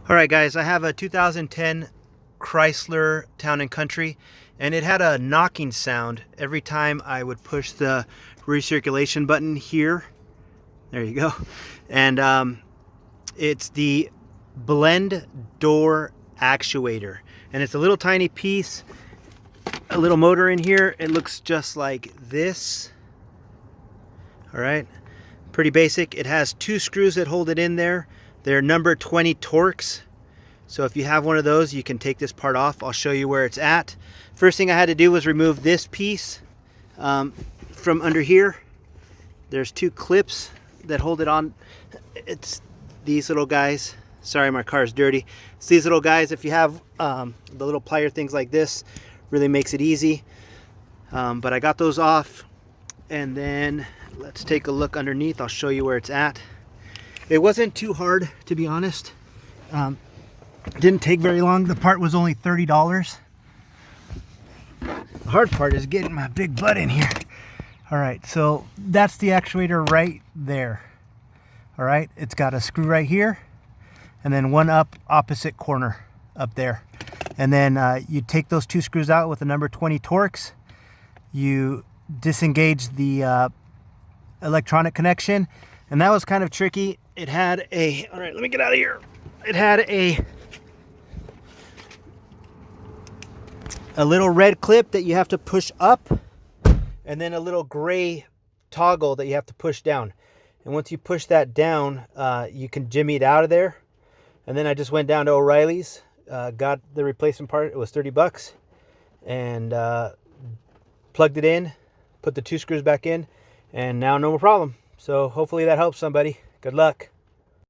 All right, guys, I have a 2010 Chrysler Town and Country, and it had a knocking sound every time I would push the recirculation button here. There you go. And it's the blend door actuator, and it's a little tiny piece, a little motor in here. It looks just like this. All right, pretty basic. It has two screws that hold it in there. They're number 20 Torx. So if you have one of those, you can take this part off. I'll show you where it's at. First thing I had to do was remove this piece from under here. There's two clips that hold it on. It's these little guys. Sorry, my car is dirty. It's these little guys. If you have the little plier things like this, really makes it easy. But I got those off. And then let's take a look underneath. I'll show you where it's at. It wasn't too hard, to be honest. It didn't take very long. The part was only $30. The hard part is getting my big butt in here. All right, so that's the actuator right there. All right, it's got a screw right here, and then one up opposite corner up there. And then you take those two screws out with the number 20 Torx. You disengage the electronic connection, and that was kind of tricky. It had a, all right, let me get out of here. It had a little red clip that you have to push up, and then a little gray toggle that you have to push down. And once you push that down, you can jimmy it out of there. And then I just went down to O'Reilly's, got the replacement part. It was 30 bucks, and plugged it in, put the two screws back in, and now no more problem. So hopefully that helps somebody. Good luck.